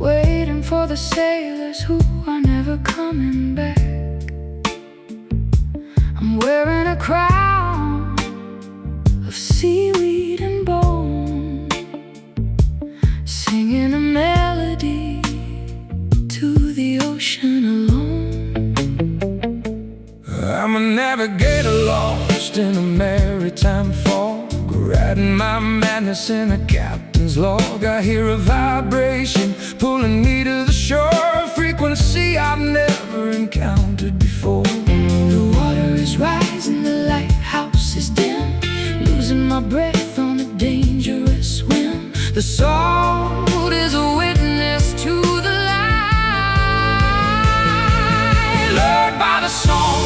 waiting for the sailors who are never coming back. I'm wearing a crown of seaweed and bone, singing a melody to the ocean alone. I'm a navigator lost in a maritime fog, writing my madness in a captain's log. I hear a vibration pulling me to the shore, a frequency I've never encountered before. The water is rising, the lighthouse is dim, losing my breath on a dangerous whim. The salt is a witness to the light, lured by the song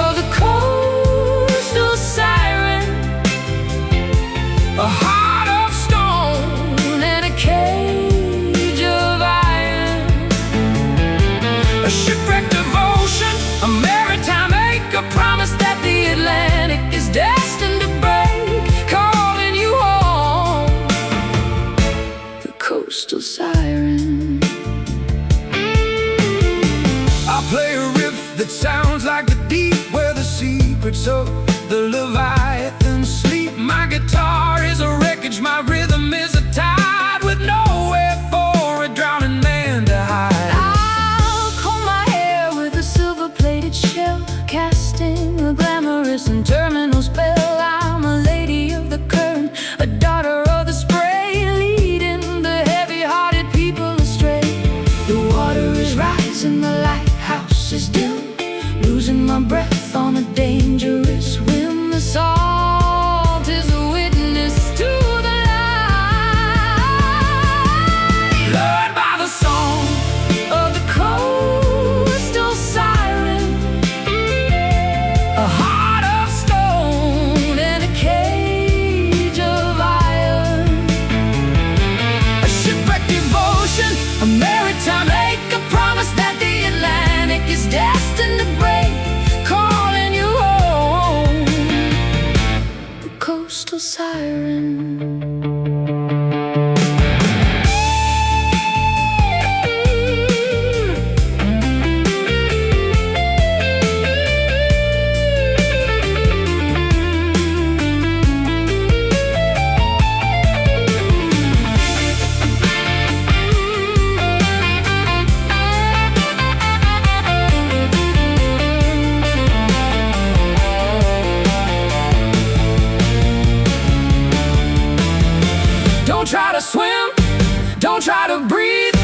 of the coastal siren, a heart of stone and a cage of iron, a shipwrecked devotion, a maritime ache, a promise that the Atlantic is destined to break, calling you home, the coastal siren. I play a riff that sounds like the deep, where the secrets of the Leviathan sleep. My guitar is a wreckage, my rhythm is a tide, with nowhere for a drowning man to hide. I'll comb my hair with a silver-plated shell, casting a glamorous and terminal spell. I'm a lady of the current, a daughter of the spray, leading the heavy-hearted people astray. The water is rising, the lighthouse is dim, losing my breath on a dangerous whim. The salt is a witness to the light, lured by the song of the coastal siren, a heart of stone and a cage of iron, a shipwrecked devotion, a maritime ache, a promise that the Atlantic is destined to break, calling you home, the coastal siren. Don't try to swim, don't try to breathe,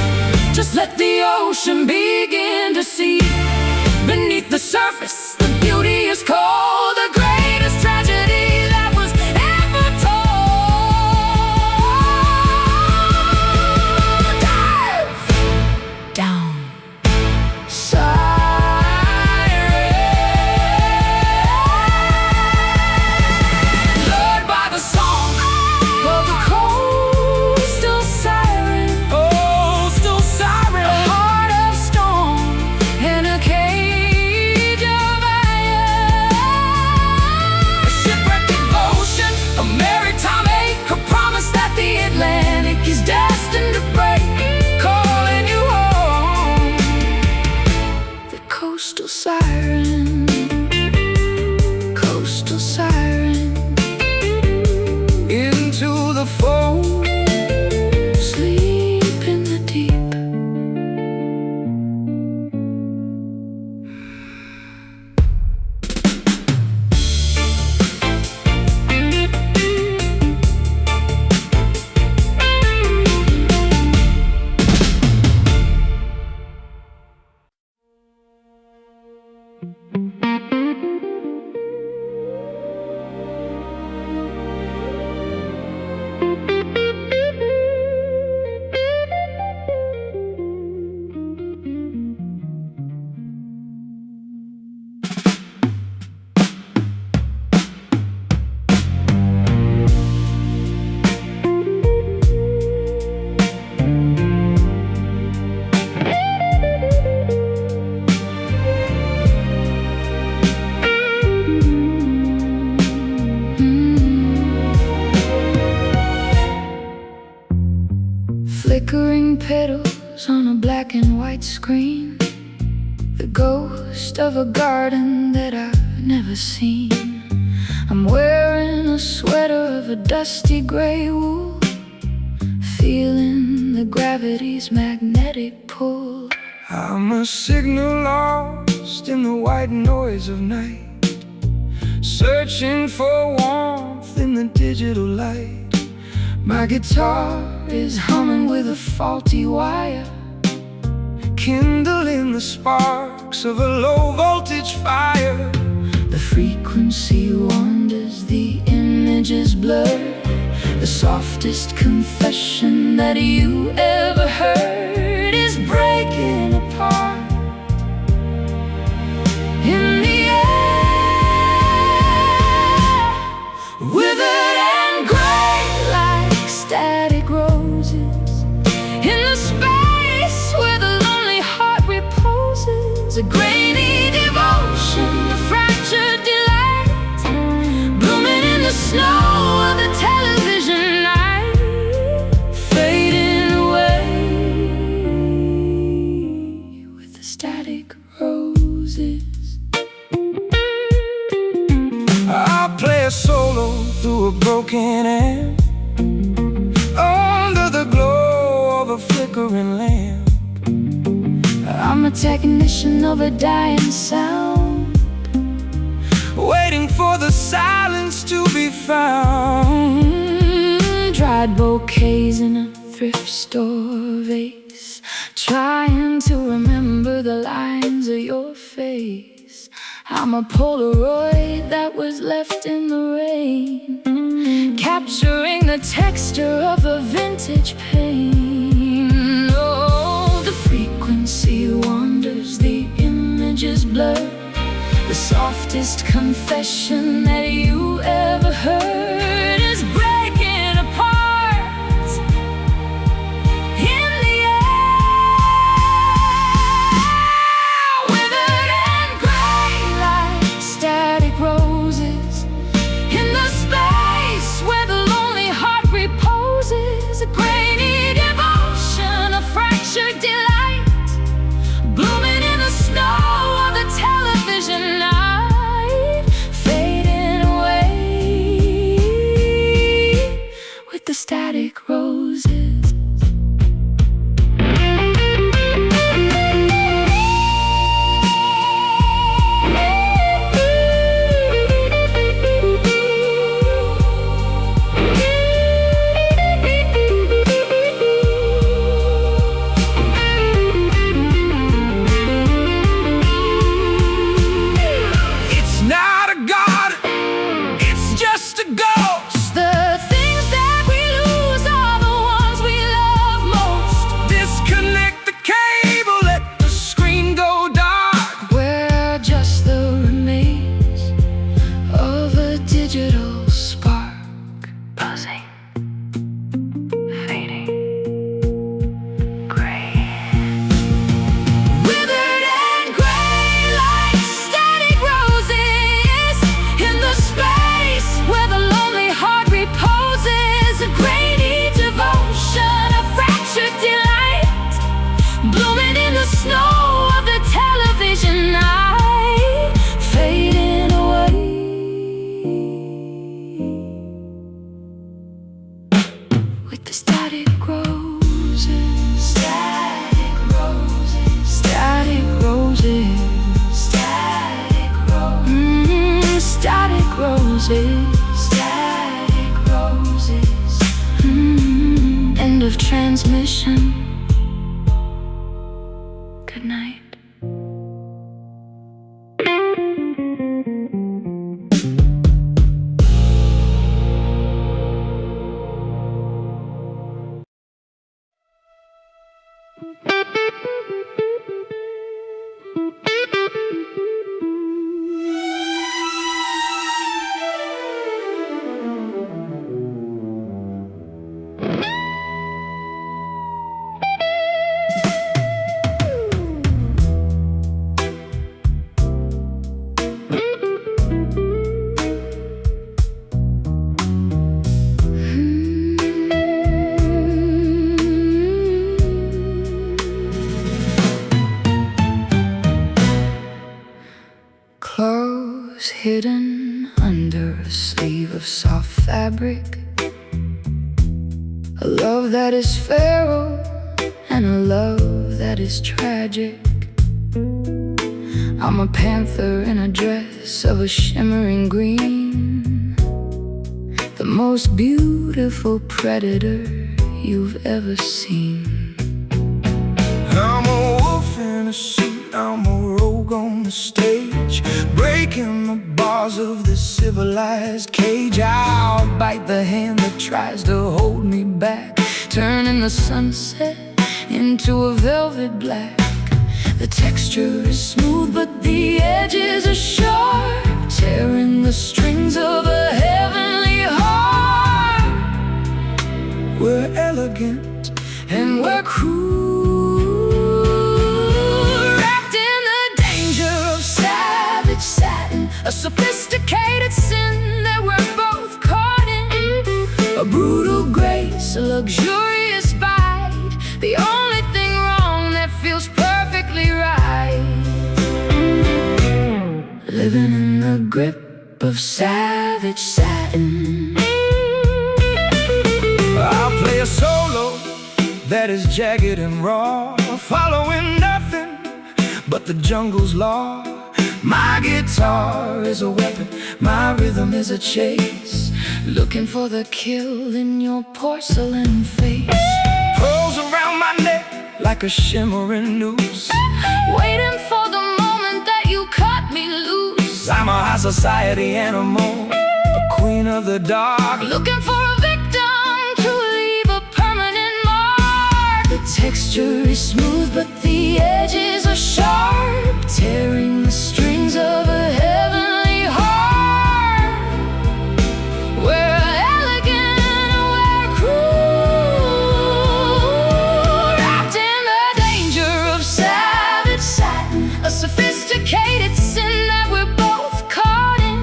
just let the ocean begin to see. Beneath the surface, the beauty is cold, the greatest tragedy that was ever told. Dive down, siren, lured by the song of the coastal siren, coastal siren, a heart of stone and a cage of iron, shadows on a black and white screen, the ghost of a garden that I've never seen. I'm wearing a sweater of a dusty gray wool, feeling the gravity's magnetic pull. I'm a signal lost in the white noise of night, searching for warmth in the digital light. My guitar is humming with a faulty wire, kindling the sparks of a low voltage fire. The frequency wanders, the images blur, the softest confession that you ever heard is breaking apart in the air, withered and gray like static roses, in the space where the lonely heart reposes. A grainy devotion, a fractured delight, blooming in the snow of the television night, fading away with the static roses. I'll play a solo through a broken amp, under the glow of a flickering lamp. I'm a technician of a dying sound, waiting for the silence to be found. Dried bouquets in a thrift store vase, trying to remember the lines of your face. I'm a Polaroid that was left in the rain, capturing the texture of a vintage pain. Oh, the frequency wanders, the images blur, the softest confession that you ever heard is breaking apart in the air, withered and gray like static roses, in the space where the lonely heart reposes. A grainy devotion, a fractured delight, blooming in the snow of the television night, fading away with the static roses. Static roses. End of transmission. Good night. hidden under a sleeve of soft fabric. A love that is feral and a love that is tragic. I'm a panther in a dress of a shimmering green, the most beautiful predator you've ever seen. I'm a wolf in a suit, I'm a rogue on the stage, breaking the bars of this civilized cage. I'll bite the hand that tries to hold me back, turning the sunset into a velvet black. The texture is smooth but the edges are sharp, tearing the strings of a heavenly heart. We're elegant and we're cruel, wrapped in the danger of savage satin, a sophisticated sin that we're both caught in. A brutal grace, a luxurious bite, the only thing wrong that feels perfectly right. Living in the grip of savage satin. I'll play a solo that is jagged and raw, following nothing but the jungle's law. My guitar is a weapon, my rhythm is a chase, looking for the kill in your porcelain face. Pearls around my neck like a shimmering noose, waiting for the moment that you cut me loose. I'm a high society animal, a queen of the dark, looking for a victim to leave a permanent mark. The texture is smooth but the edges are sharp, tearing the strings of a heavenly heart. We're elegant and we're cruel, wrapped in the danger of savage satin, a sophisticated sin that we're both caught in.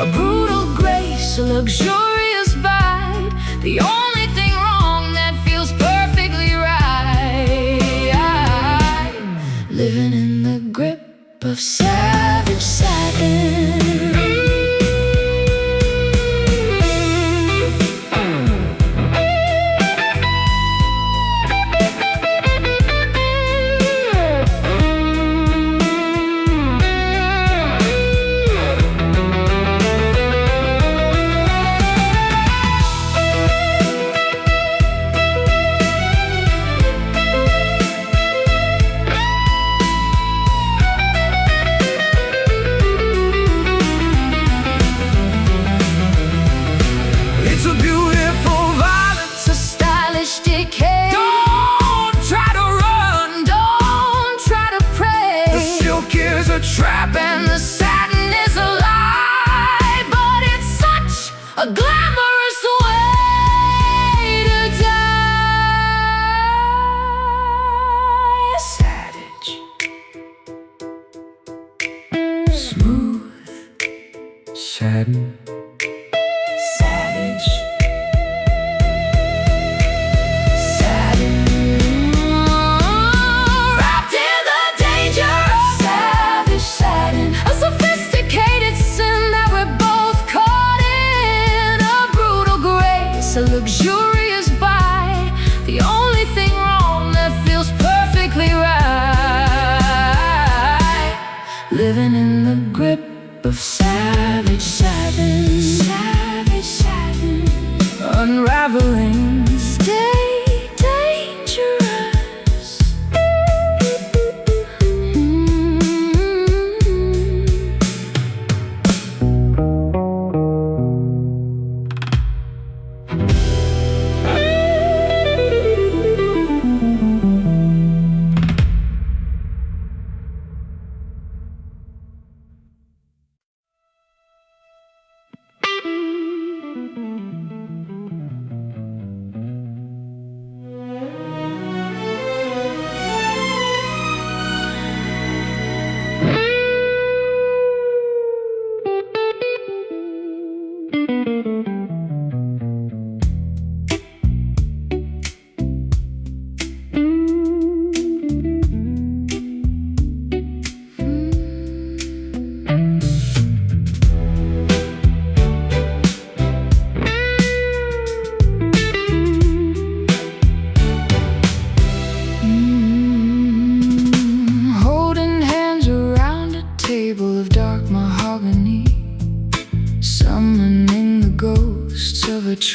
A brutal grace, a luxurious bite, the only thing wrong that feels perfectly right. Living in the grip of savage satin. Trap and the satin is a lie, but it's such a glamorous way to die. Savage, smooth, satin, savage. A sophisticated sin that we're both caught in. A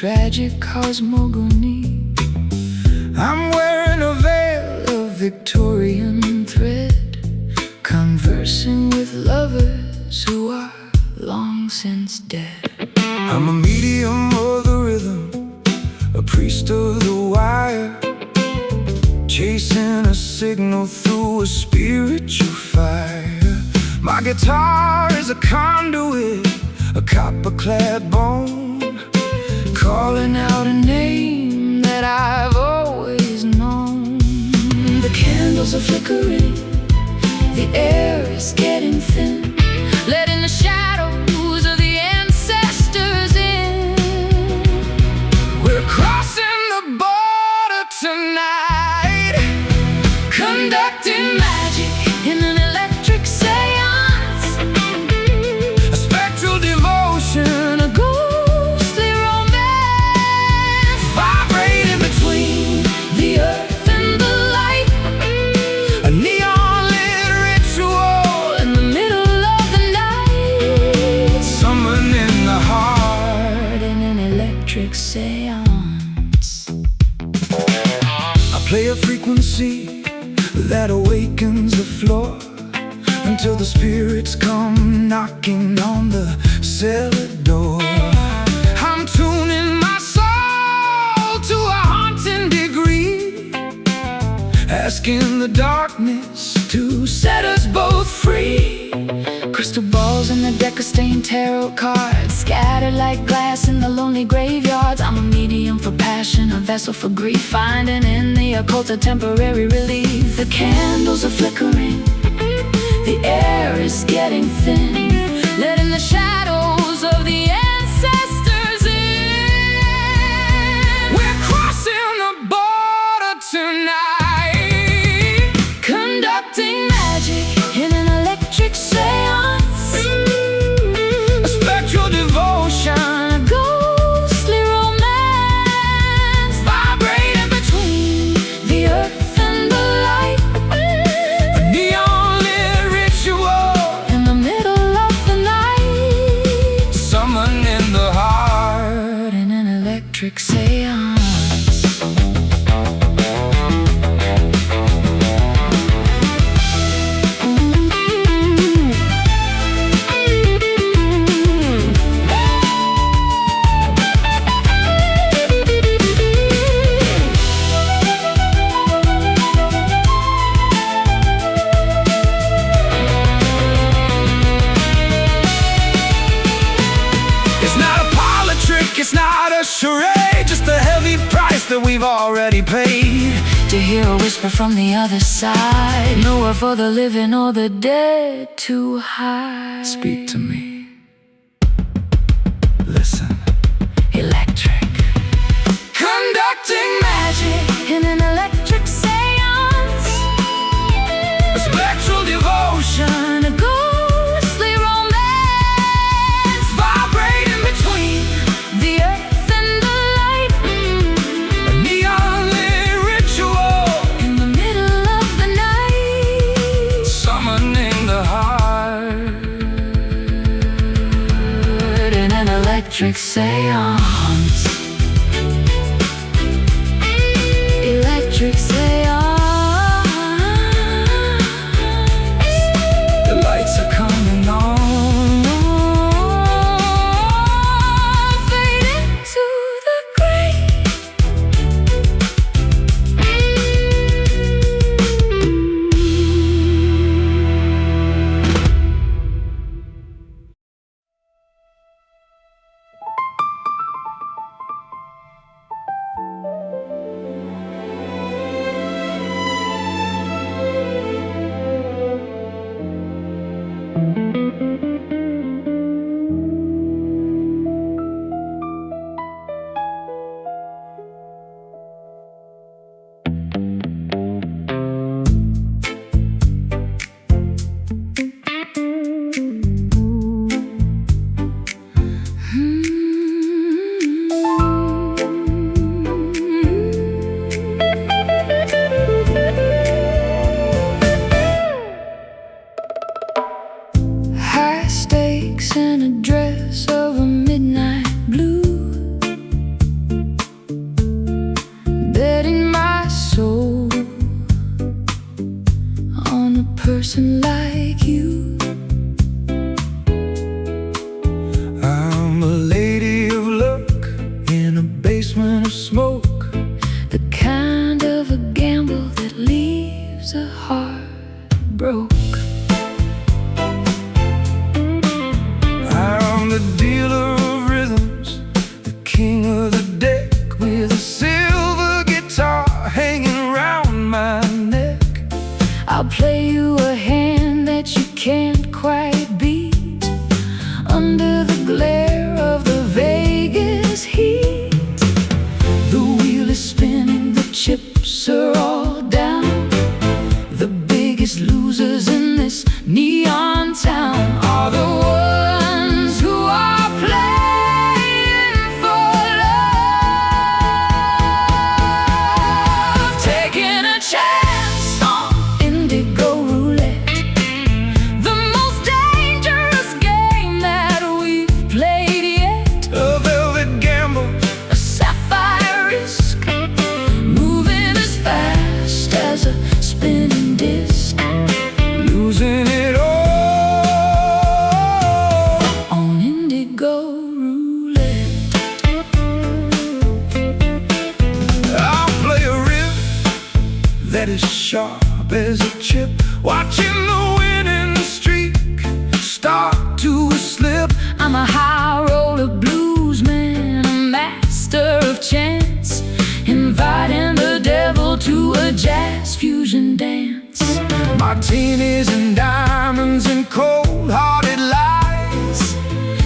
tragic cosmogony. I'm wearing a veil of Victorian thread, conversing with lovers who are long since dead. I'm a medium of the rhythm, a priest of the wire, chasing a signal through a spiritual fire. My guitar is a conduit, a copper-clad bone, calling out a name that I've always known. The candles are flickering, the air is getting thin, letting the shadows of the ancestors in. We're crossing the border tonight, conducting magic in an electric seance, a spectral devotion, a ghostly romance, vibrating between the earth and the light, a neon-lit ritual in the middle of the night, summoning the heart in an electric seance. I play a frequency that awakens the floor until the spirits come knocking on the cellar door. I'm tuning my soul to a haunting degree, asking the darkness to set us both free. Crystal balls in the deck of stained tarot cards, scattered like glass in the lonely graveyards. I'm a medium for passion, a vessel for grief, finding in the occult a temporary relief. The candles are flickering, the air is getting thin, letting the shadows of the ancestors in. We're crossing the border tonight, conducting magic in an electric seance, a spectral devotion, a ghostly romance, vibrating between the earth and the light, a neon-lit ritual in the middle of the night, summoning the heart in an electric seance. It's not a parlor trick, it's not a charade, just a heavy price that we've already paid to hear a whisper from the other side. Nowhere for the living or the dead to hide. Speak to me. Listen. Electric. Conducting magic in an electric seance, a spectral devotion, a ghostly romance, vibrating between the earth and the light, a neon-lit ritual in the middle of the night, summoning the heart in an electric seance. Electric seance. The lights are coming on, fade into the gray. person like you. I'm a lady of luck in a basement of smoke, the kind of a gamble that leaves a heart broke. I'm the dealer of rhythms, the king of the deck, with a silver guitar hanging round my neck. I'll play you a hand that you can't quite beat, under the glare of the Vegas heat. The wheel is spinning, the chips are all down. The biggest losers in this neon town are the ones who are playing for love, taking a chance on indigo roulette, the most dangerous game that we've played yet. A velvet gamble, a sapphire risk, moving as fast as a spinning disc, losing it all on indigo roulette. I'll play a riff that is sharp as a chip, watching the winning streak start to slip. I'm a high roller blues man, a master of chance, inviting the devil to a jazz fusion dance. Martinis and diamonds and cold-hearted lies,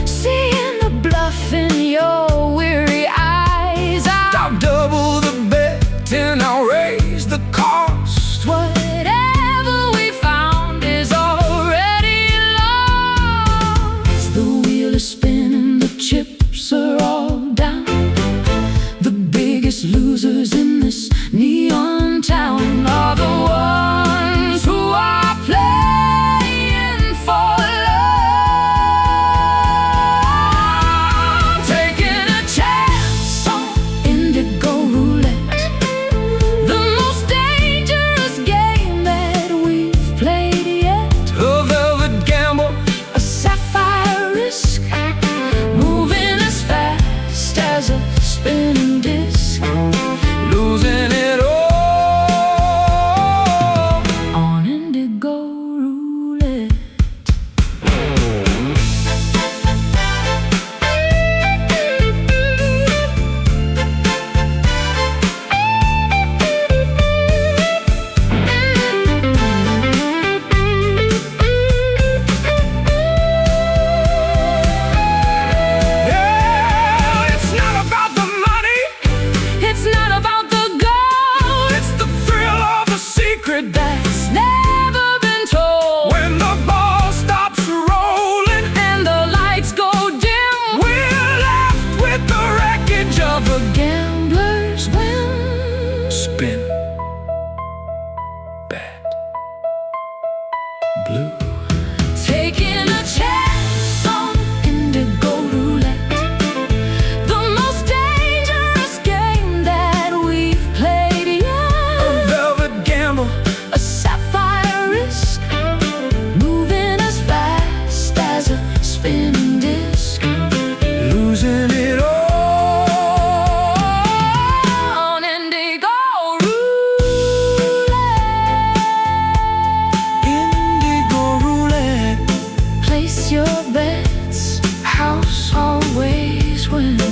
seeing the bluff in your weary eyes. I'll double the bet and I'll raise the cost. Whatever we found is already lost. The wheel is spinning, the chips are all down. The biggest losers in this neon town are the ones who are playing for love, taking a chance on indigo roulette, the most dangerous game that we've played yet. A velvet gamble, a sapphire risk, moving as fast as a spinning disc, losing it all on indigo roulette. Yeah, it's not about the money, it's not about the gold, it's the thrill of a secret that's never been told. When the ball stops rolling and the lights go dim, we're left with the wreckage of a gambler's win. Spin, bad, blue, taking a chance on indigo roulette, the most dangerous game that we've played yet. A velvet gamble, a sapphire risk, moving as fast as a spinning disc, losing it all on indigo roulette. Indigo roulette. Place your bets, house always wins.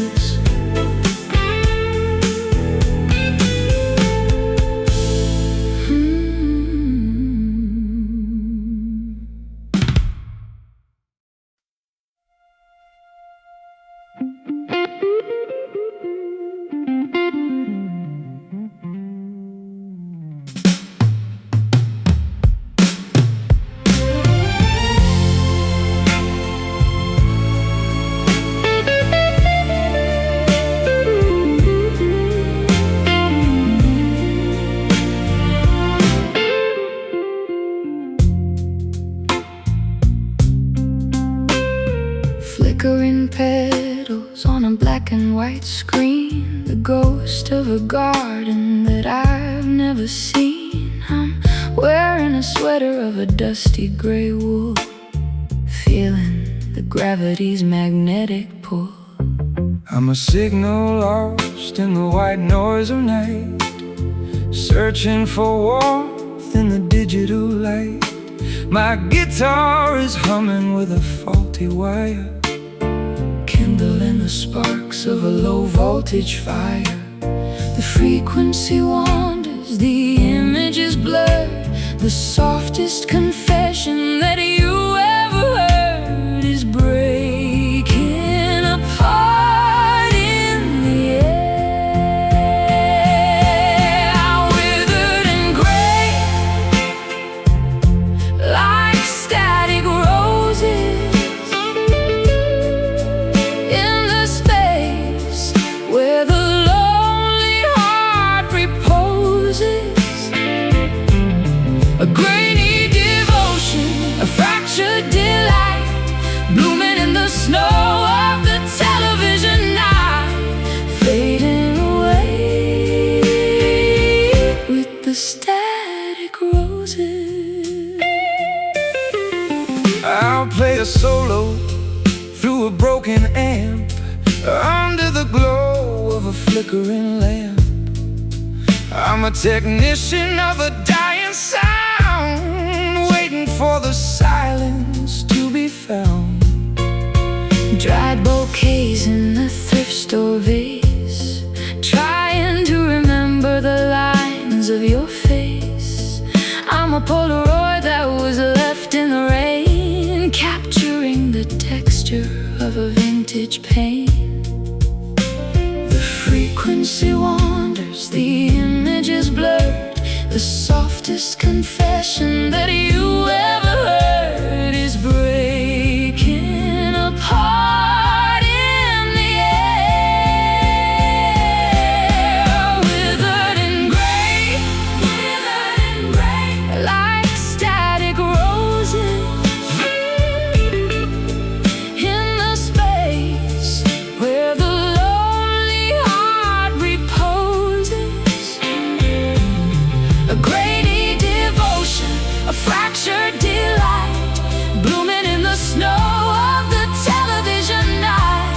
Flickering petals on a black and white screen, the ghost of a garden that I've never seen. I'm wearing a sweater of a dusty gray wool, feeling the gravity's magnetic pull. I'm a signal lost in the white noise of night, searching for warmth in the digital light. My guitar is humming with a faulty wire, kindling the sparks of a low voltage fire. The frequency wanders, the image is blurred. The softest confession that you ever heard is breaking apart in the air. Withered and gray, like static roses, in the space where the a grainy devotion, a fractured delight, blooming in the snow of the television night, fading away with the static roses. I'll play a solo through a broken amp, under the glow of a flickering lamp. I'm a technician of a dying sound, waiting for the silence to be found. Dried bouquets in the thrift store vase, trying to remember the lines of your face. I'm a Polaroid that was left in the rain, capturing the texture of a vintage pain. The frequency wanders, the image is blurred. The softest confession that you ever heard is breaking apart in the air. Withered and gray, like static roses, in the space where the lonely heart reposes. A grainy devotion, a fractured delight, blooming in the snow of the television night,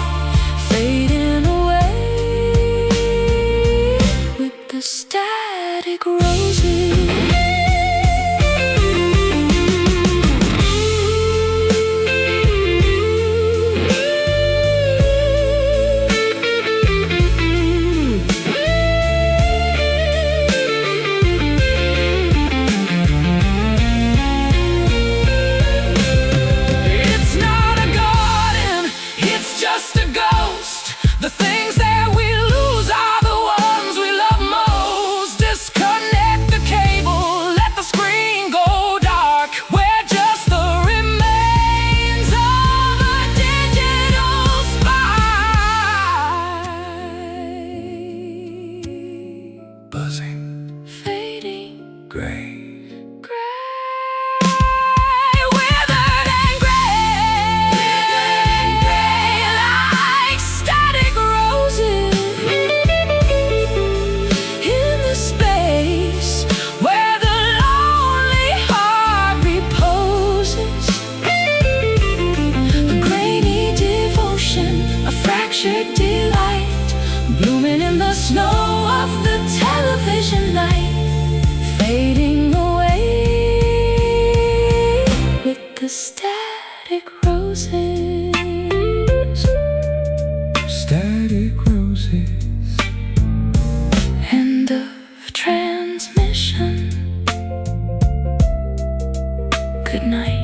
fading away with the static roses. The things that we lose are the ones we love most. Disconnect the cable, let the screen go dark. We're just the remains of a digital spy. Buzzing, fading, gray. Delight, blooming in the snow of the television night, fading away with the static roses. Static roses. End of transmission. Good night.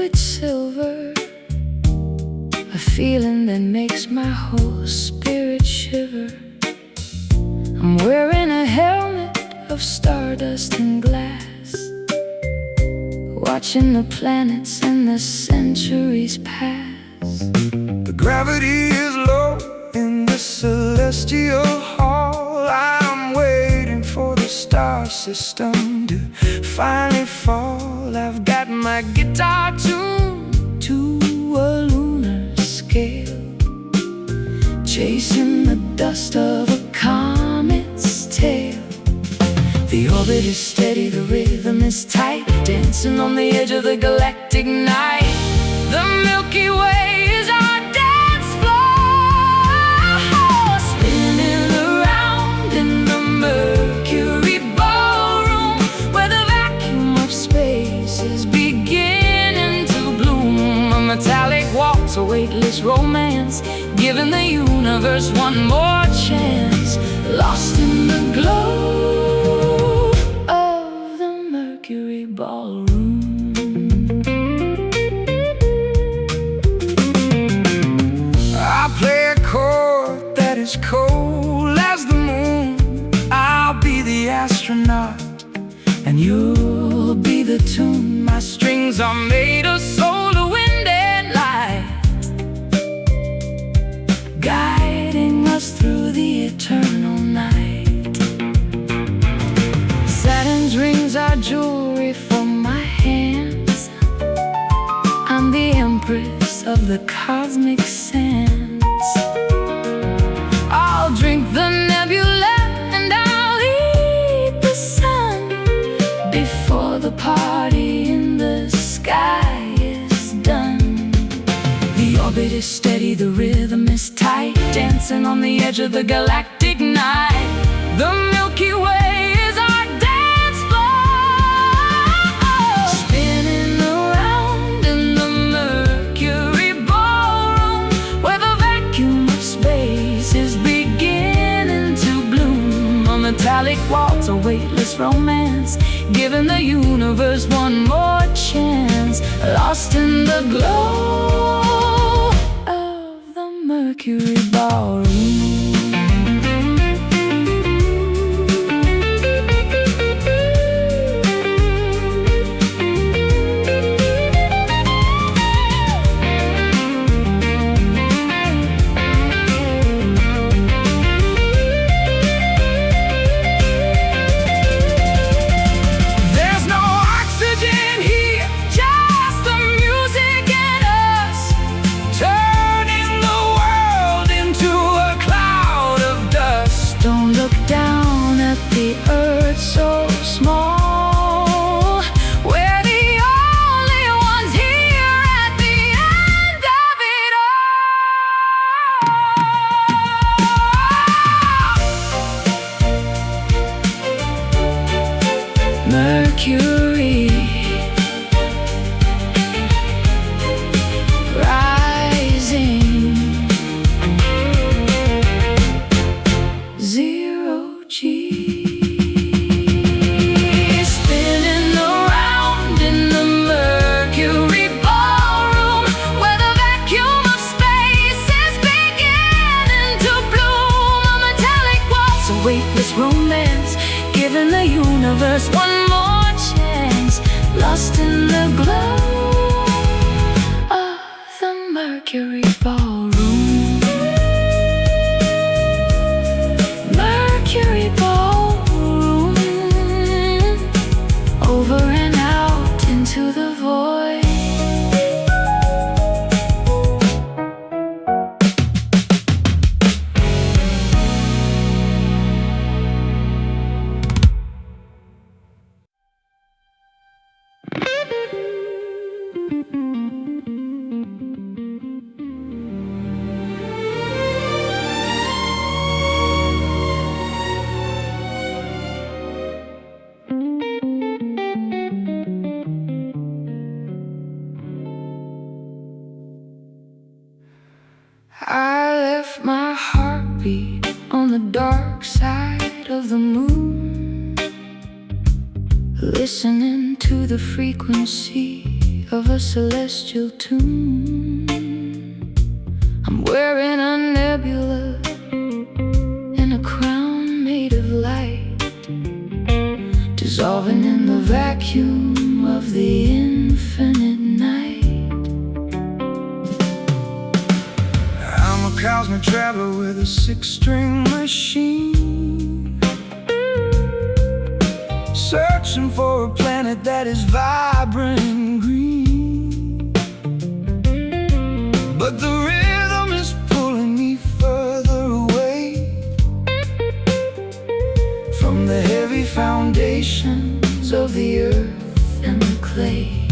liquid silver, a feeling that makes my whole spirit shiver. I'm wearing a helmet of stardust and glass, watching the planets and the centuries pass. The gravity is low in the celestial hall. I'm waiting for the star system to finally fall. I've got my guitar tuned to a lunar scale, chasing the dust of a comet's tail. The orbit is steady, the rhythm is tight, dancing on the edge of the galactic night. The Milky Way is our dance floor, spinning around in the Mercury ballroom, where the vacuum of space is beginning to bloom. A metallic waltz, a weightless romance, giving the universe one more chance, lost in the glow of the Mercury ballroom. I play a chord that is cold as the moon. I'll be the astronaut and you'll be the tune. My strings are made of solar wind and light, guiding us through the eternal night. Saturn's rings are jewelry for my hands. I'm the empress of the cosmic sands. I'll drink the nebula and I'll eat the sun before the party in the sky is done. The orbit is steady, the rhythm is tight, dancing on the edge of the galactic night. The Milky Way is our dance floor, spinning around in the Mercury ballroom, where the vacuum of space is beginning to bloom. A metallic waltz, a weightless romance, giving the universe one more chance, lost in the glow of the Mercury ballroom. There's no oxygen here, just the music and us, turning the world into a cloud of dust. Don't look down at the earth so small, we're the only ones here at the end of it all. Mercury rising, zero G, spinning around in the Mercury ballroom, where the vacuum of space is beginning to bloom. A metallic waltz, a weightless romance, giving the universe one more chance, lost in the glow of the Mercury ballroom. Mercury ballroom, over and out into the void. I left my heartbeat on the dark side of the moon, listening to the frequency of a celestial tune. I'm wearing a nebula and a crown made of light, dissolving in the vacuum of the infinite night. I'm a cosmic traveler with a six-string machine, searching for a planet that is vibrant and green. But the rhythm is pulling me further away from the heavy foundations of the earth and the clay.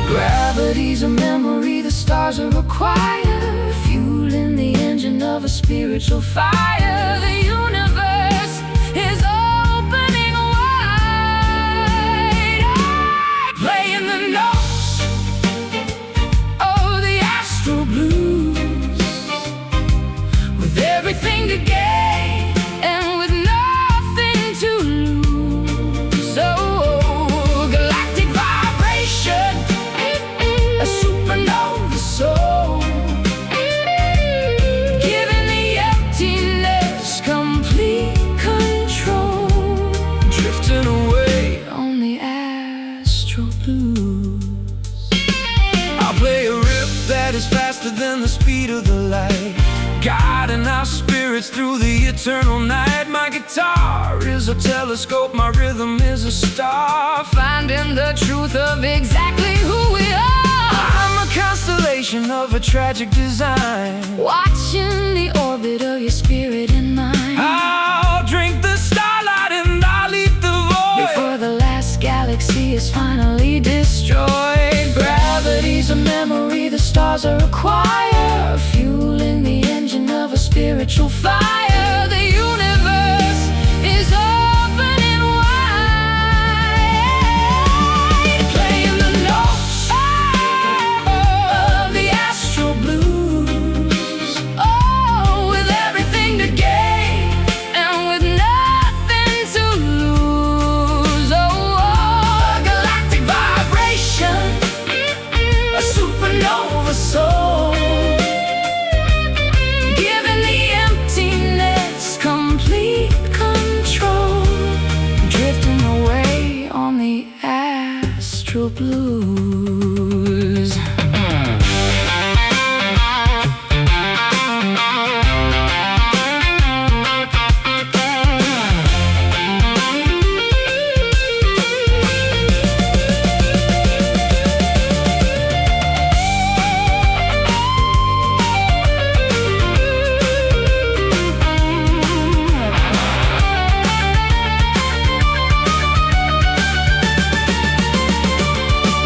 Gravity's a memory, the stars are a choir, fueling the engine of a spiritual fire. The universe is opening wide. I play in the notes of the astral blues, with everything to gain and with nothing to lose. Oh, galactic vibration, a supernova soul, giving the emptiness complete control, drifting away on the astral blues. I'll play a riff that is faster than the speed of the light, guiding our spirits through the eternal night. My guitar is a telescope, my rhythm is a star, finding the truth of exactly who we are. I'm a constellation of a tragic design, Watching the orbit of your spirit and mind, I'll drink the starlight and I'll eat the void before the last galaxy is finally destroyed. Gravity's a memory, the stars are a choir, fueling the engine of a spiritual fire. The universe is opening wide, playing the notes of the astral blues. Oh, with everything to gain and with nothing to lose. Oh, galactic vibration, a supernova soul, giving the emptiness complete control, drifting away on the astral blues.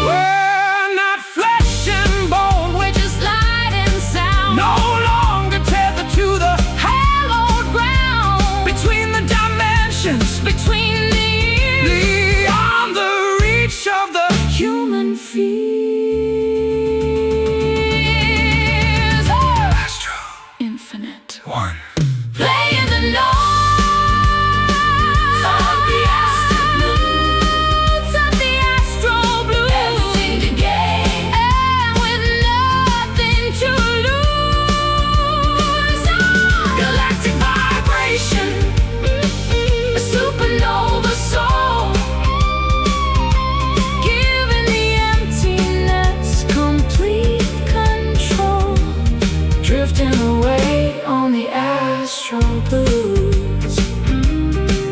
We're not flesh and bone, We're just light and sound, no longer tethered to the hallowed ground, between the dimensions, between the years, beyond the reach of the human fears. Oh, astral infinite. one. Playing the notes of the astral blues, everything to gain and with nothing to lose. Oh, galactic vibration, a supernova soul, giving the emptiness complete control, drifting away on the astral blues.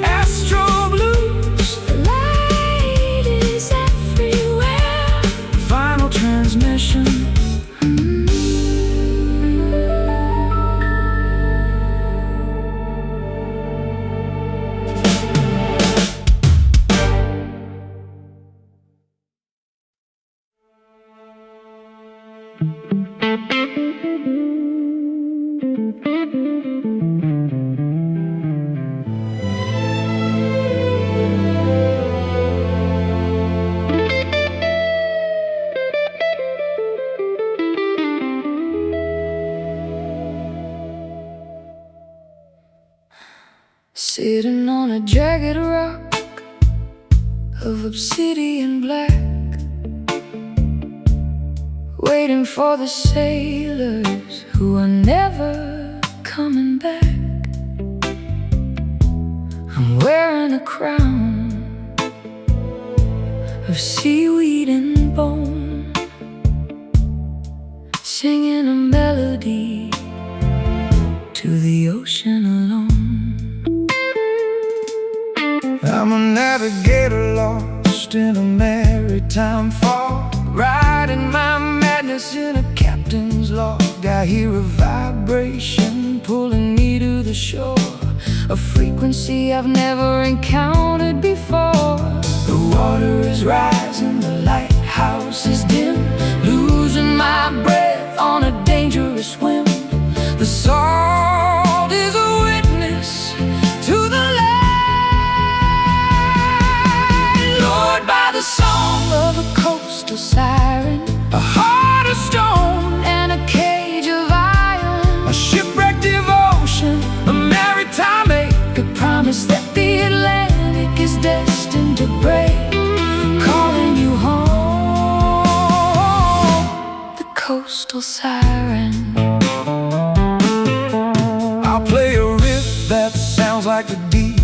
Astral blues, The light is everywhere. final transmission. Sitting on a jagged rock, of obsidian black, waiting for the sailors who are never coming back. I'm wearing a crown of seaweed and bone, singing a melody to the ocean alone. I'm a navigator lost in a maritime fog, riding my madness in a captain's log. I hear a vibration pulling me to the shore, a frequency I've never encountered before. The water is rising, the lighthouse is dim, losing my breath on a dangerous swim. The salt is a witness to the light, lured by the song of a coastal siren, a heart of stone and a cage of iron, a shipwrecked devotion, a maritime ache, a promise that the Atlantic is destined to break, calling you home, the coastal siren. I'll play a riff that sounds like the deep,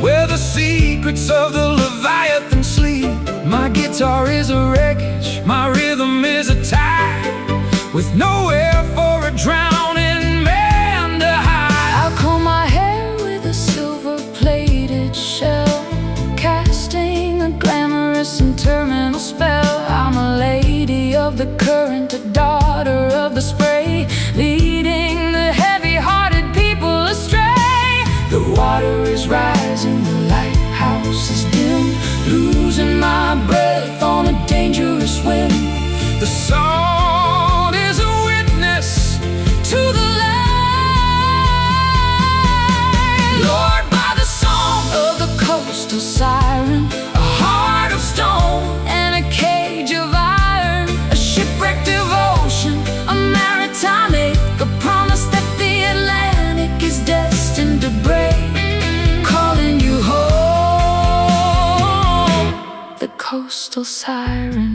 where the secrets of the Leviathan sleep. My guitar is a wreckage, my rhythm is a tide, with nowhere for a drowning man to hide. I'll comb my hair with a silver-plated shell, casting a glamorous and terminal spell. I'm a lady of the current, a daughter of the spray, leading the heavy-hearted people astray. The water is rising, the lighthouse is dim, losing my breath on a dangerous swim. The salt is a witness to the light, lured by the song of the coastal siren, a heart of stone and a cage of iron, a shipwrecked devotion, a maritime ache, a promise that the Atlantic is destined to break, calling you home, the coastal siren.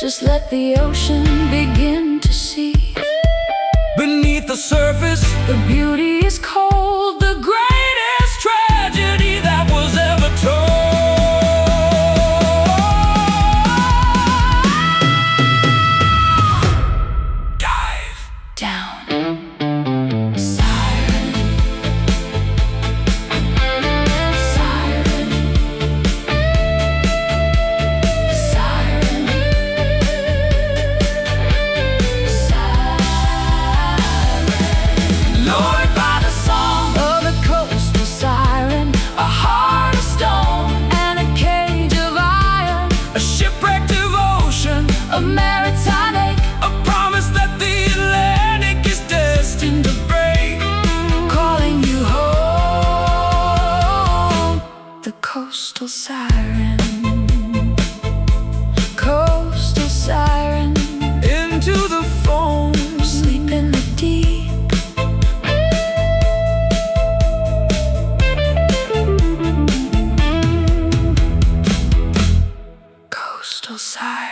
Just let the ocean begin to see. Beneath the surface, the beauty is cold, the greatest tragedy that was ever told. Dive down. a maritime ache, a promise that the Atlantic is destined to break, calling you home, the coastal siren, coastal siren, into the foam, sleep in the deep. Coastal siren.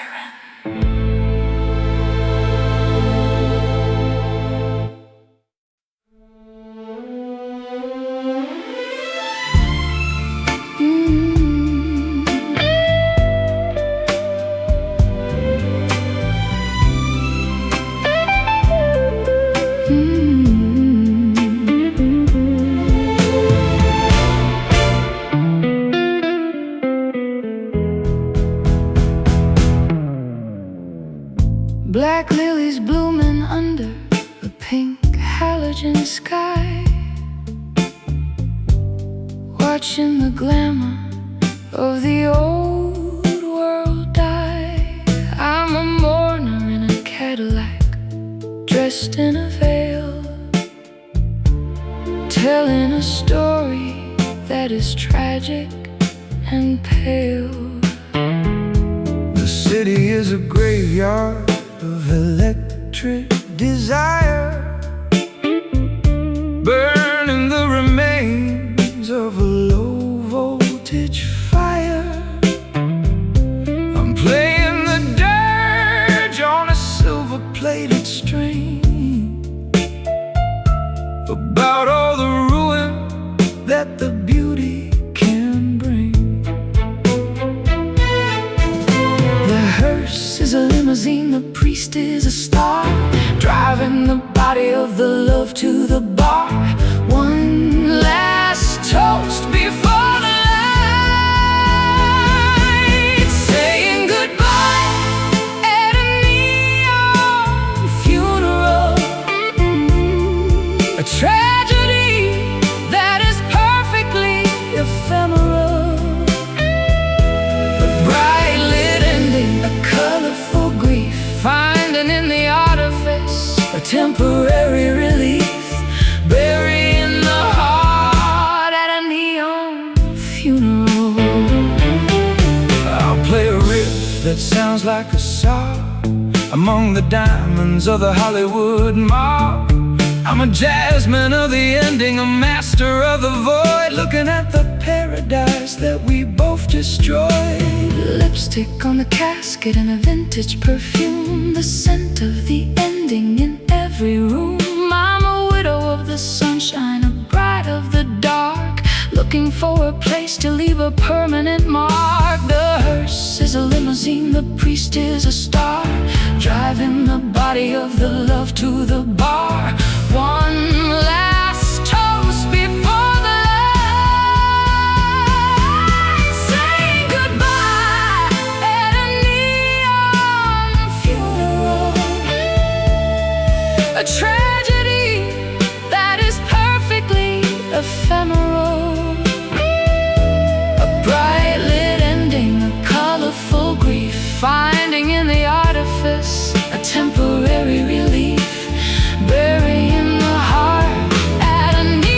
Black lilies blooming under a pink halogen sky, watching the glamour of the old world die. I'm a mourner in a Cadillac, dressed in a veil, telling a story that is tragic and pale. The city is a graveyard of electric desire, burning the remains of a low-voltage fire. I'm playing the dirge on a silver-plated string, about all the ruin that the beauty can bring. The hearse is a limousine, the priest is a star, driving the body of the love to the bar. One last toast before the light, saying goodbye at a neon funeral. A tragedy that is perfectly ephemeral. A bright lit ending, a colorful grief, finding in the artifice a temporary relief, burying the heart at a neon funeral. I'll play a riff that sounds like a sob among the diamonds of the Hollywood mob. I'm a jazzman of the ending, a master of the void, looking at the paradise that we both destroyed. Lipstick on the casket and a vintage perfume, the scent of the ending in every room. I'm a widow of the sunshine, a bride of the dark, looking for a place to leave a permanent mark. The hearse is a limousine, the priest is a star, driving the body of the love to the bar. One last toast before the light, saying goodbye at a neon funeral. A tragedy that is perfectly ephemeral. A bright lit ending, a colorful grief, finding in the artifice a temporary relief, burying the heart at a neon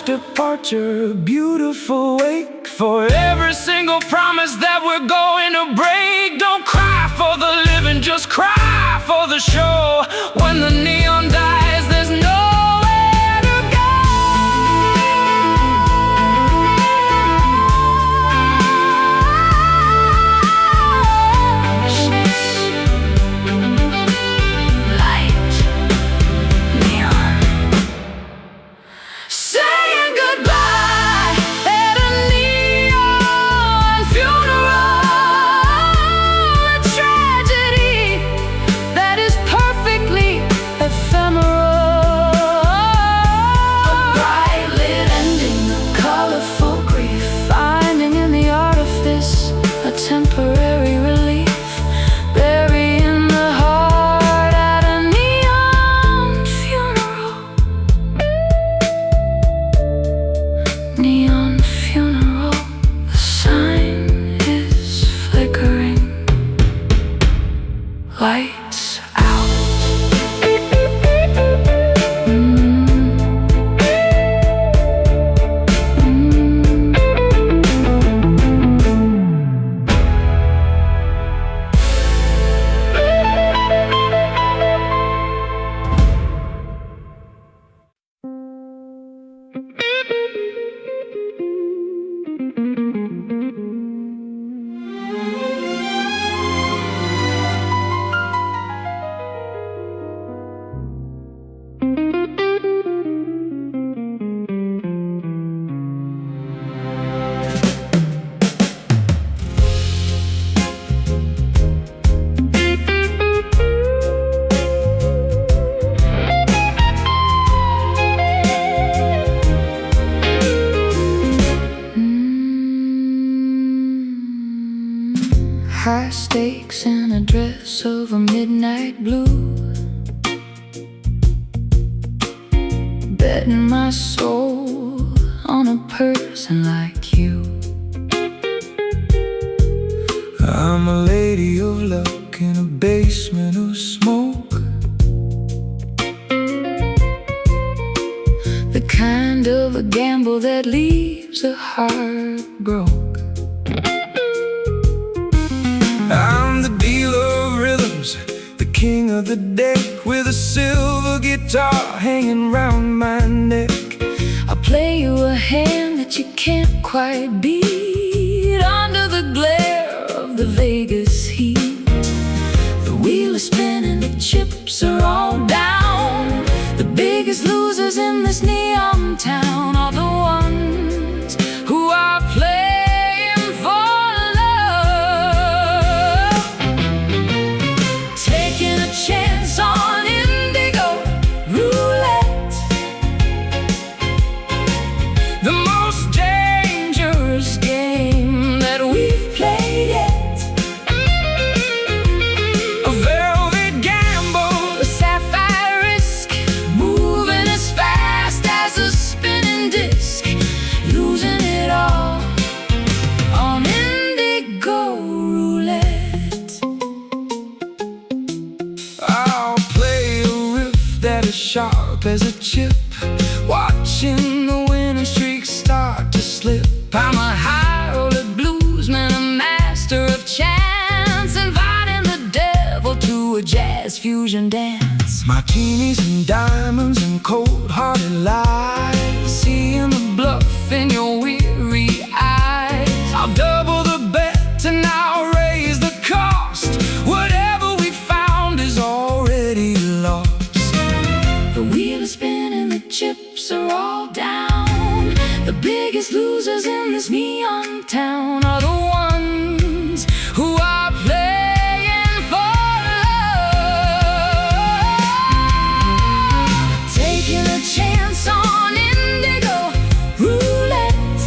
departure, a beautiful wake for every single promise that we're going to break. Don't cry for the living, just cry for the show. When the neon dies, there's nowhere to go. Light, neon, saying goodbye at a neon funeral. A tragedy that is perfectly ephemeral. A bright lit ending, a colorful grief, finding in the artifice a temporary relief, burying the heart at a neon funeral. Neon funeral, the sign is flickering. Lights out. high stakes in a dress of a midnight blue, betting my soul on a person like you. I'm a lady of luck in a basement of smoke, the kind of a gamble that leaves a heart broke. I'm the dealer of rhythms, the king of the deck, with a silver guitar hanging round my neck. I'll play you a hand that you can't quite beat under the glare of the Vegas heat. The wheel is spinning, the chips are all down. The biggest losers in this neon town are the ones who are playing for love, taking a chance on indigo roulette, The most dangerous game that we've played yet. a velvet gamble, A sapphire risk, moving as fast as a spinning disc, losing it all on indigo roulette. I'll play a riff that is sharp as a chip, watching the winning streak start to slip. I'm a high-roller bluesman, a master of chance, inviting the devil to a jazz fusion dance. Martinis and diamonds and cold-hearted lies, Seeing the bluff in your weary eyes. I'll double the bet and I'll raise the cost. Whatever we found is already lost. The wheel is spinning, the chips are all down. The biggest losers in this neon town are the ones who are playing for love, taking a chance on indigo roulette.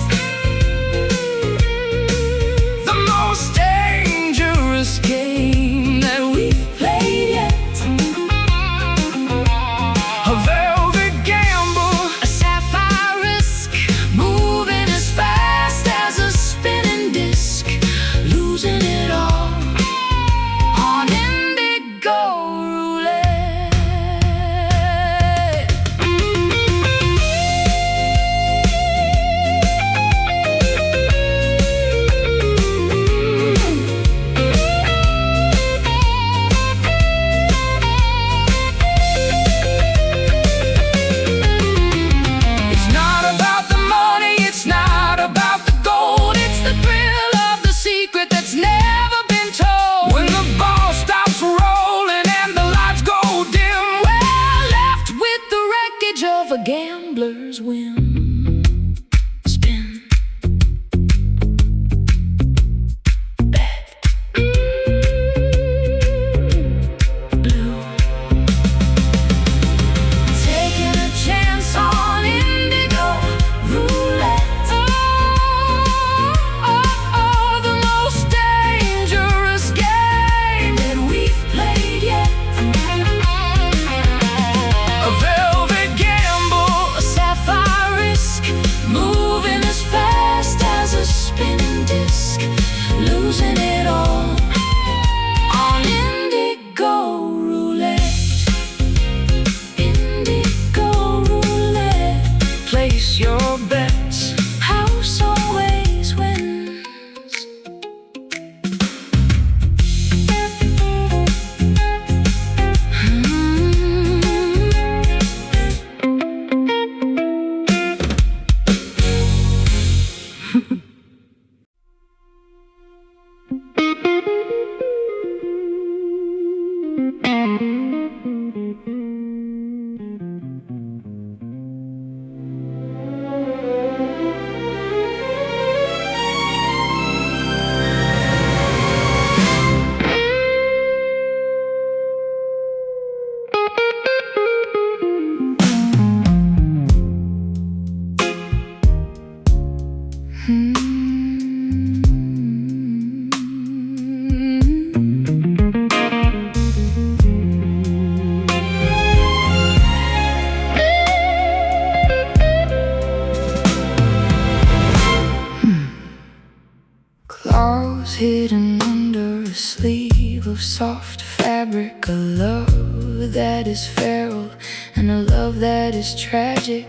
sleeve of soft fabric, a love that is feral and a love that is tragic.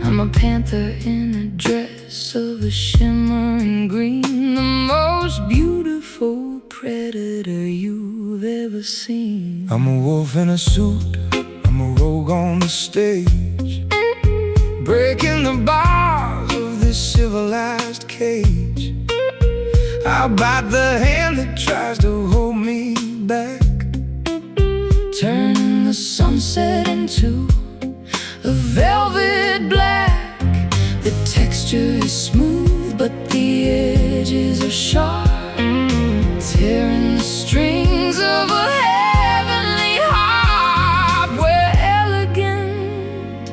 I'm a panther in a dress of a shimmering green, the most beautiful predator you've ever seen. I'm a wolf in a suit, I'm a rogue on the stage, breaking the bars of this civilized cage. I'll bite the hand that tries to hold me back, turning the sunset into a velvet black. The texture is smooth, but the edges are sharp, tearing the strings of a heavenly harp. We're elegant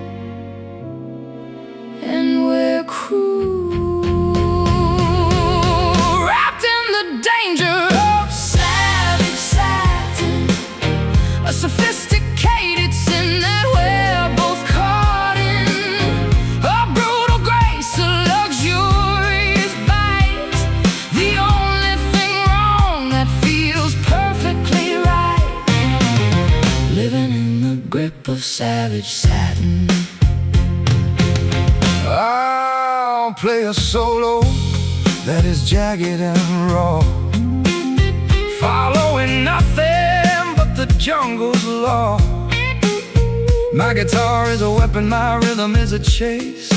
and we're cruel, wrapped in the danger of savage satin, a sophisticated sin that we're both caught in, a brutal grace, a luxurious bite, the only thing wrong that feels perfectly right, living in the grip of savage satin. I'll play a solo that is jagged and raw, following nothing but the jungle's law. My guitar is a weapon, my rhythm is a chase,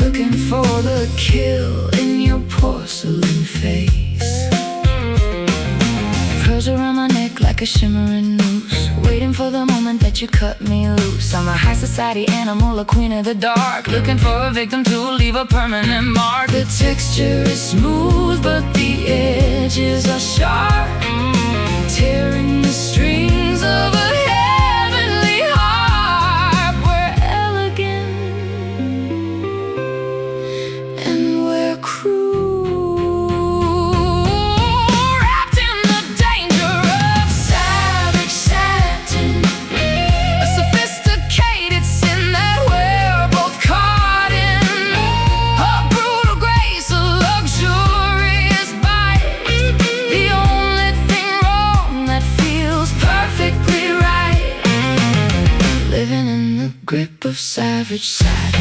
looking for the kill in your porcelain face. Pearls around my neck like a shimmering noose, waiting for the moment that you cut me loose. I'm a high society animal, a queen of the dark, looking for a victim to leave a permanent mark. The texture is smooth, but the edges are sharp, tearing the strings of a heavenly harp. We're elegant and we're cruel, wrapped in the danger of savage satin, a sophisticated sin that we're both caught in, a brutal grace, a luxurious bite, the only thing wrong that feels perfectly right, living in the grip of savage satin.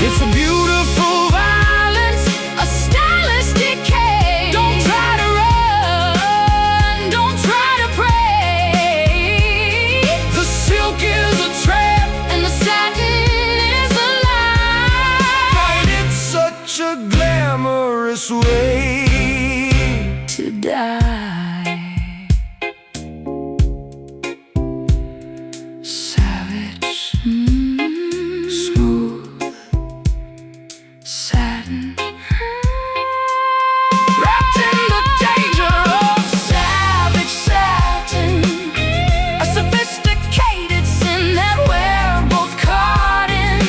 It's a beautiful violence, A stylish decay. Don't try to run, don't try to pray. the silk is a trap, And the satin is a lie and it's such a glamorous way to die. Savage, smooth satin, wrapped in the danger of savage satin, a sophisticated sin that we're both caught in,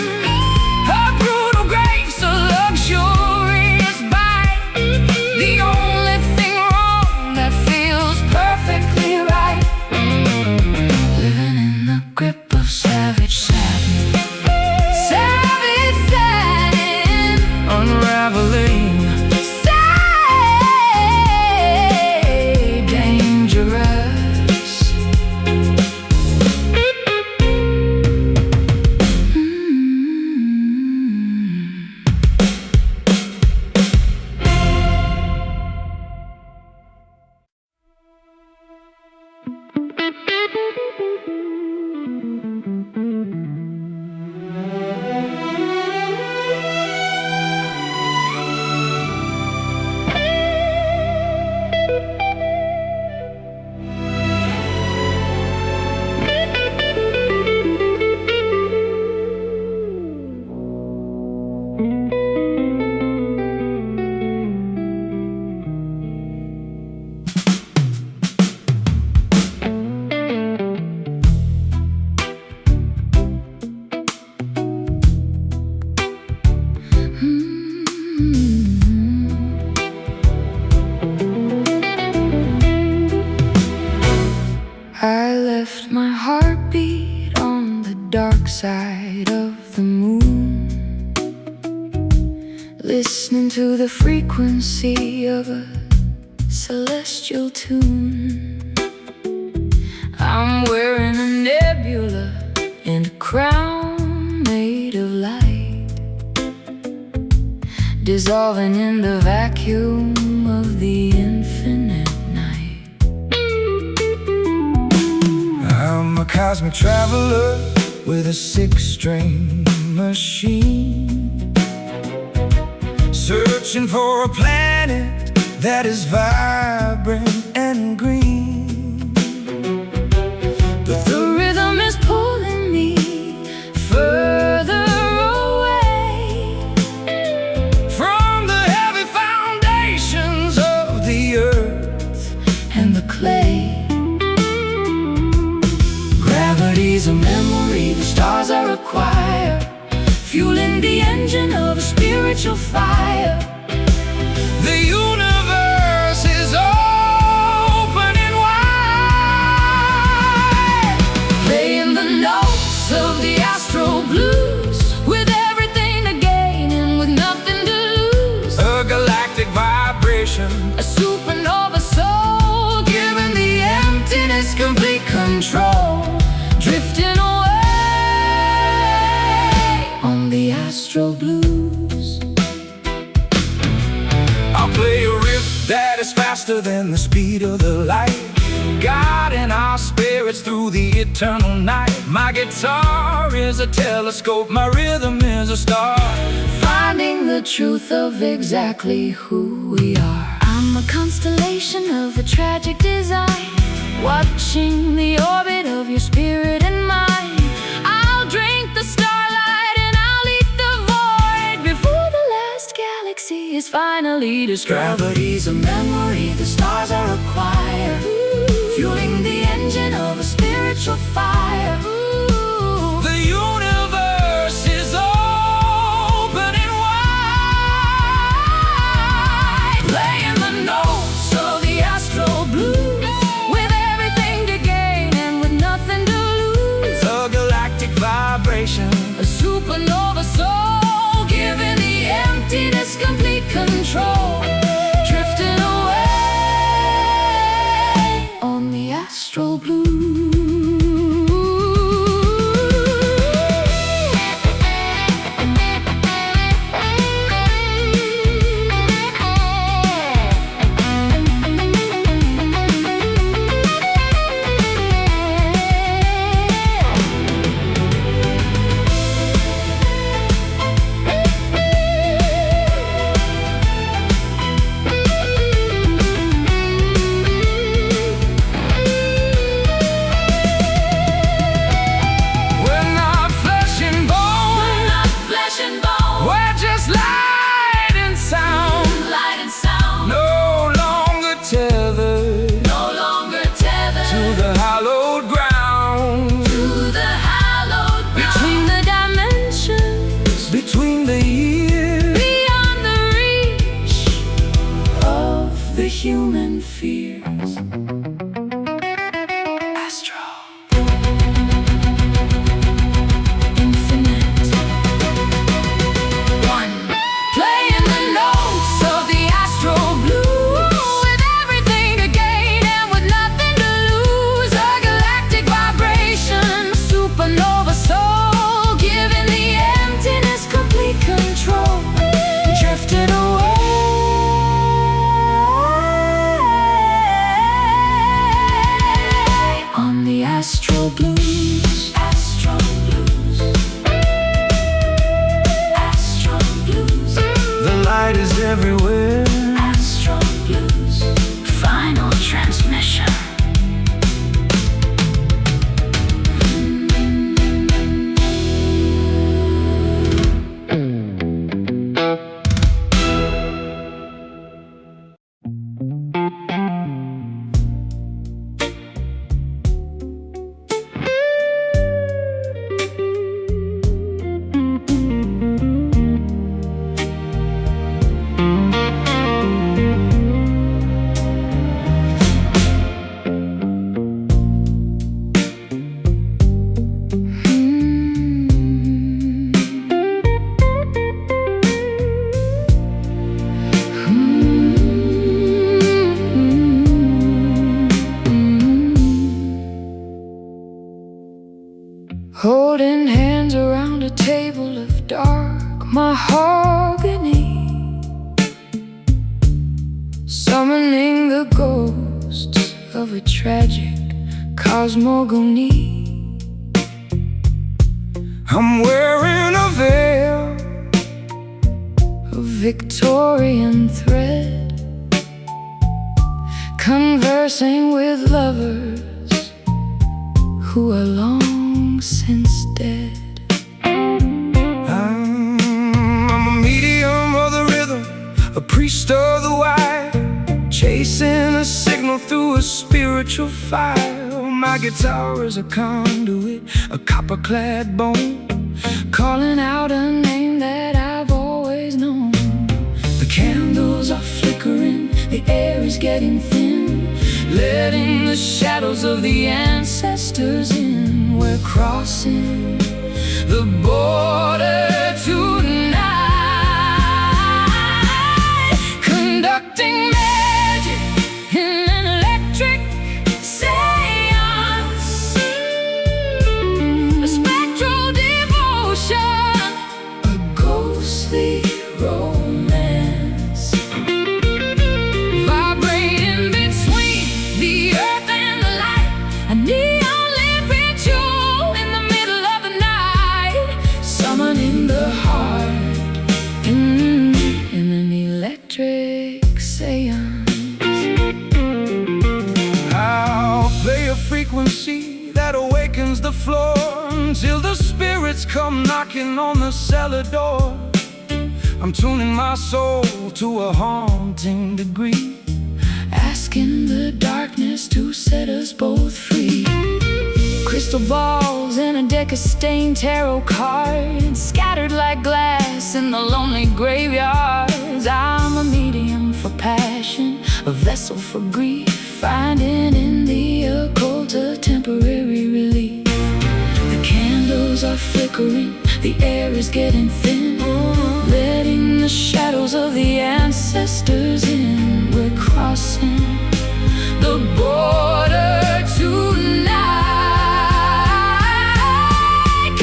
a brutal grace, a luxurious bite, the only thing wrong that feels perfectly right, living in the grip of savage satin. Savage satin, oh listening to the frequency of a celestial tune. I'm wearing a nebula and a crown made of light, dissolving in the vacuum of the infinite night. I'm a cosmic traveler with a six-string machine, searching for a planet that is vibrant and green. But the rhythm is pulling me further away from the heavy foundations of the earth and the clay. Gravity's a memory, the stars are a choir, fueling the engine of a spiritual fire. The universe is opening wide, Playing the notes of the astral blues, with everything to gain and with nothing to lose. a galactic vibration, A supernova soul, giving the emptiness complete control, drifting away on the astral blues. I'll play a riff that is faster than the speed of the light, guiding our spirits through the eternal night. My guitar is a telescope, my rhythm is a star, Finding the truth of exactly who we are. I'm a constellation of a tragic design, watching the orbit of your spirit and mind. I'll drink the starlight and I'll eat the void before the last galaxy is finally destroyed. Gravity's a memory, the stars are a choir, fueling the engine of a spiritual fire. the universe is opening wide, Playing the notes of the astral blues, with everything to gain and with nothing to lose. a galactic vibration, A supernova soul, giving the emptiness complete control, drifting away on the astral blues. we're not flesh and bone, We're not flesh and bone, we're just light and sound, light and sound, no longer tethered no longer tethered to the hallowed ground, to the hallowed ground. Between the dimensions, between the years beyond the reach of the human fears. Astro Infinite One. Playing the notes of the astral blue, with everything to gain and with nothing to lose. A galactic vibration, supernova soul, giving the emptiness complete control, drifting away on the astral blues. Astral blues. Astral blues. the light is everywhere, Astral blues. Final transmission. every tragic cosmogony. I'm wearing a veil, A Victorian thread, conversing with lovers who are long since dead. I'm a medium of the rhythm, a priest of the wire, chasing a signal through a spiritual fire. My guitar is a conduit, a copper-clad bone, Calling out a name that I've always known. the candles are flickering, the air is getting thin, Letting the shadows of the ancestors in. We're crossing the border tonight, conducting magic in an electric seance, a spectral devotion, a ghostly romance. vibrating between the earth and the light, a neon-lit ritual in the middle of the night, Summoning the heart in an electric seance. I'll play a frequency that awakens the floor until the spirits come knocking on the cellar door. I'm tuning my soul to a haunting degree, Asking the darkness to set us both free. Crystal balls and a deck of stained tarot cards, scattered like glass in the lonely graveyards. I'm a medium for passion, a vessel for grief, finding in the occult a temporary relief. The candles are flickering, the air is getting thin, letting the shadows of the ancestors in. We're crossing the border tonight,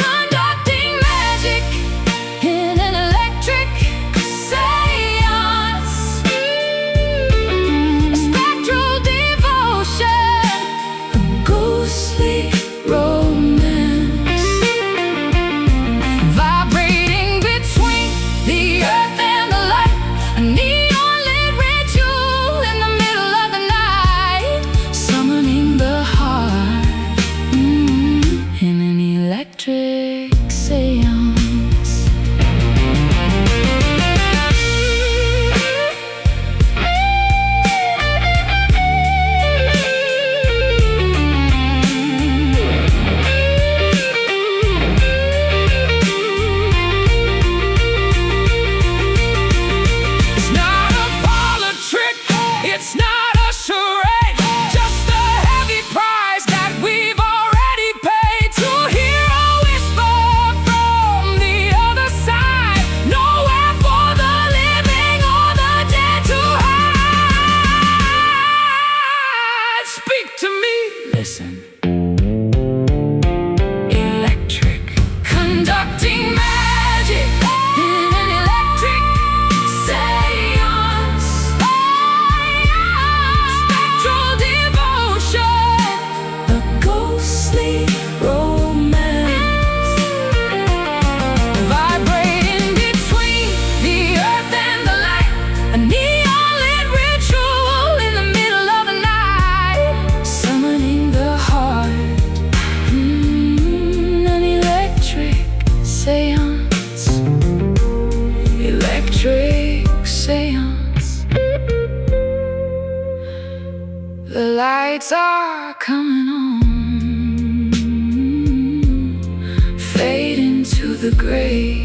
conducting magic in an electric seance, a spectral devotion, a ghostly romance. vibrating between the earth and the light, a neon-lit ritual in the middle of the night, Summoning the heart in an electric seance. It's not a parlor trick, it's not a charade, just a heavy price that we've already paid to hear a whisper from the other side. Nowhere for the living or the dead to hide. Speak to me, listen. Electric, Conducting magic in an electric seance, spectral devotion, a ghostly romance. vibrating between the earth and the light, a neon-lit ritual in the middle of the night, Summoning the heart an electric seance, electric seance. The lights are coming on, fade into the gray.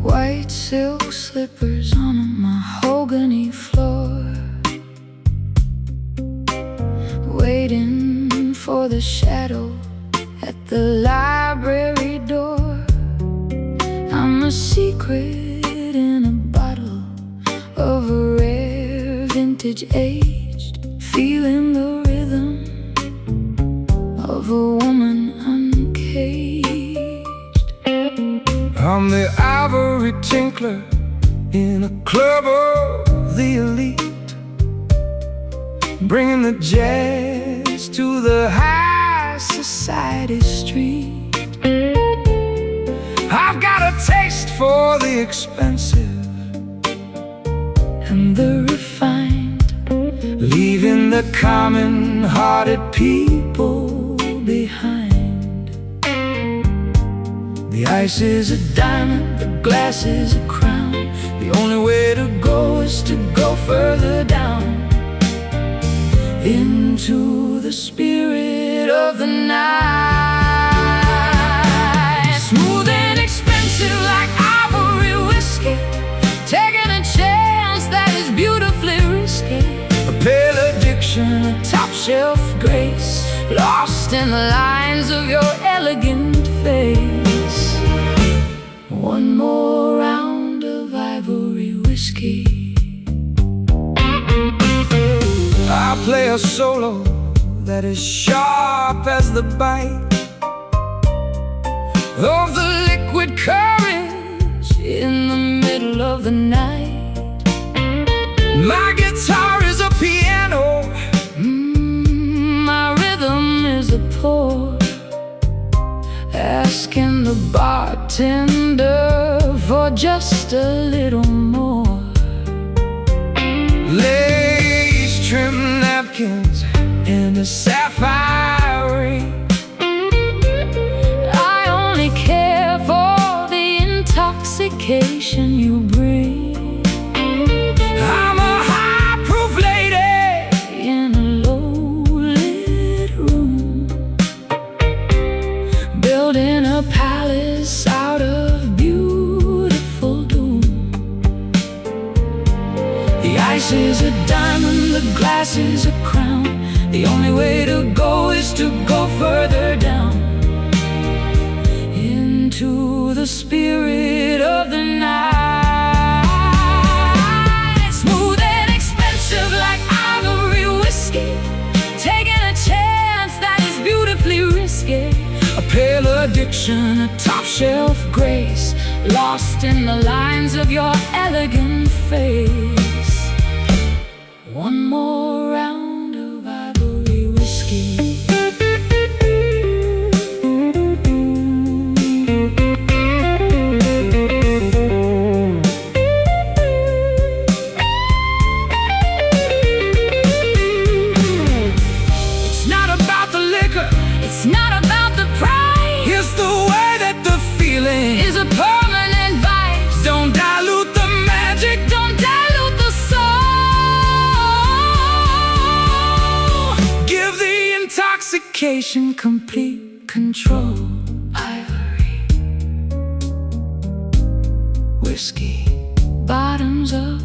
White silk slippers on a mahogany floor, waiting for the shadow at the library door. I'm a secret in a bottle of a rare vintage aged, feeling the rhythm of a woman uncaged. I'm the ivory tinkler in a club of the elite, bringing the jazz to the high society street. I've got a taste for the expensive and the refined, leaving the common-hearted people behind. The ice is a diamond, the glass is a crown. The only way to go is to go further down into the spirit of the night. Smooth and expensive like ivory whiskey, taking a chance that is beautifully risky. A pale addiction, a top shelf grace, lost in the lines of your elegant face. One more round of ivory whiskey. I play a solo that is sharp as the bite of the liquid courage in the middle of the night. My guitar is a piano, my rhythm is a pour, asking the bartender for just a little more. Lace trim napkins and a sapphire ring. I only care for the intoxication you bring. I'm a high-proof lady in a low-lit room, building a palace out of beautiful doom. The ice is a diamond, the glass is a crown. The only way to go is to go further down into the spirit of the night. Smooth and expensive like ivory whiskey, taking a chance that is beautifully risky. A pale addiction, a top shelf grace, lost in the lines of your elegant face. One more round of ivory whiskey. It's not about the liquor, it's not about the price. It's the way that the feeling is a permanent vice. Don't dilute the magic, don't dilute the soul. Give the intoxication complete control. Ivory whiskey, bottoms up.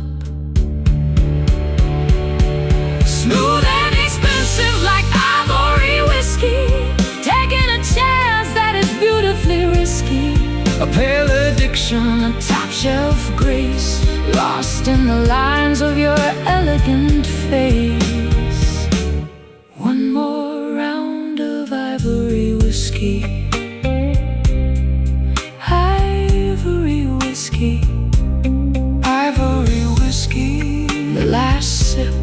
Smooth and expensive like ivory whiskey, taking a chance that is beautifully risky. A pale addiction, a top shelf grace, lost in the lines of your elegant face. One more round of ivory whiskey. Ivory whiskey, ivory whiskey. The last sip.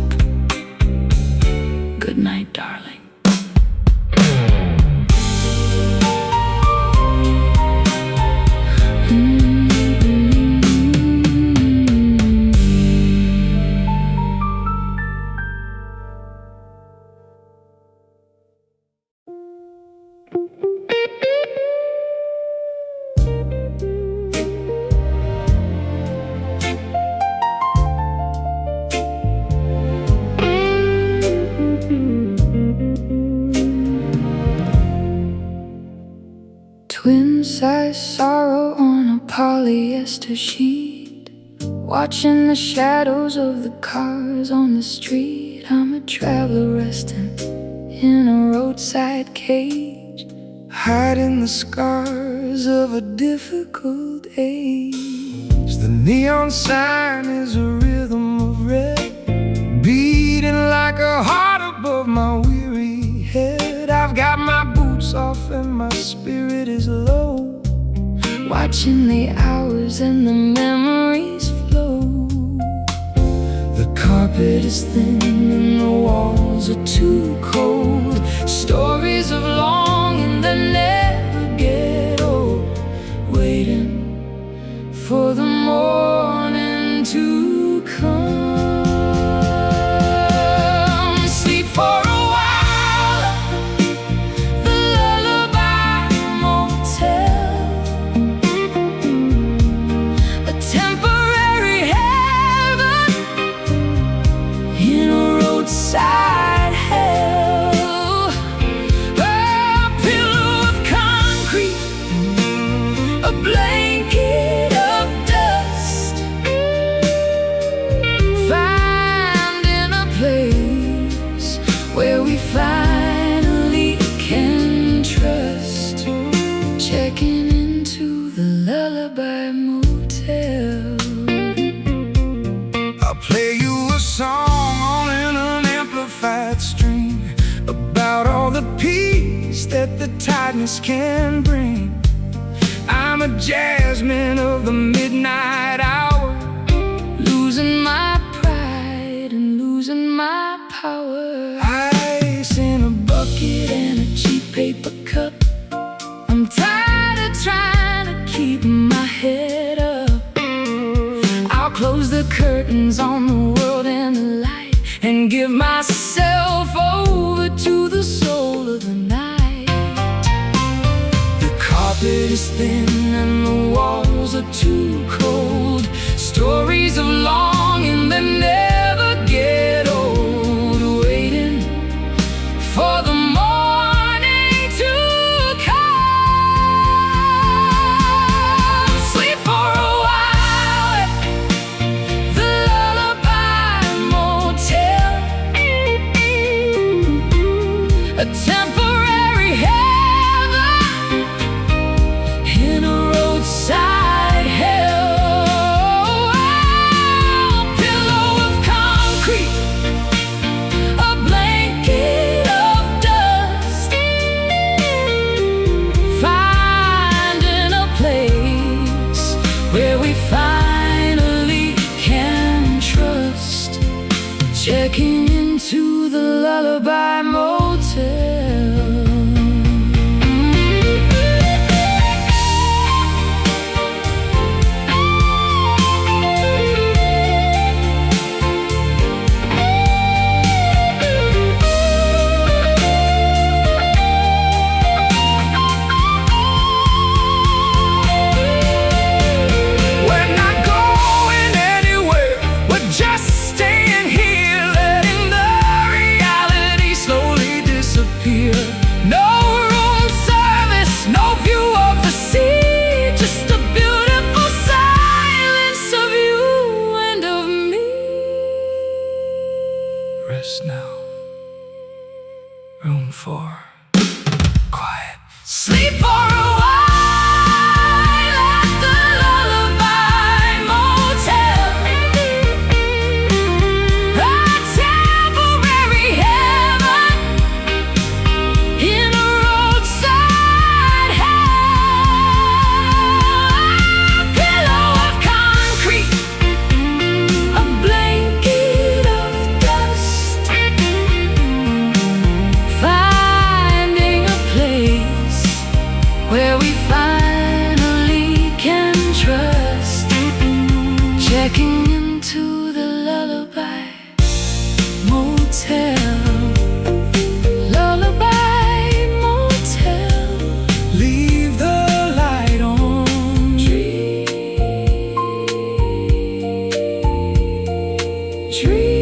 Good night, darling. against a sheet, watching the shadows of the cars on the street. I'm a traveler resting in a roadside cage, hiding the scars of a difficult age. The neon sign is a rhythm of red, beating like a heart above my weary head. I've got my boots off and my spirit is low, watching the hours and the memories flow. The carpet is thin and the walls are too cold, stories of longing that never get old, waiting for the morning to come. Sleep for a while, the lullaby motel, a temporary heaven in a roadside hell. A pillow of concrete, a blanket of dust, finding a place where we finally can trust, checking into the lullaby motel. I'll play you a song on an amplified string about all the peace that the tiredness can bring. I'm a jazzman of the midnight hour, losing my pride and losing my power. Ice in a bucket and a cheap paper cup, I'm tired of trying to keep my head up. I'll close the curtains on the world and the light, and give myself over to the soul of the night. The carpet is thin and the walls are too cold, stories of longing that never get old, waiting for the morning to come. Sleep for a while at the lullaby motel, a temporary heaven in a roadside hell. A pillow of concrete, a blanket of dust, finding a place where we finally can trust, checking into the lullaby motel. We're not going anywhere, we're just staying here, letting the reality slowly disappear. No room service, no view of the sea, just a beautiful silence of you and of me. Rest now, room for quiet. Sleep for a while at the lullaby motel, a temporary heaven in a roadside hell. A pillow of concrete, a blanket of dust, finding a place where we finally can trust, checking into the lullaby motel. Lullaby motel, leave the light on. Dream, dream.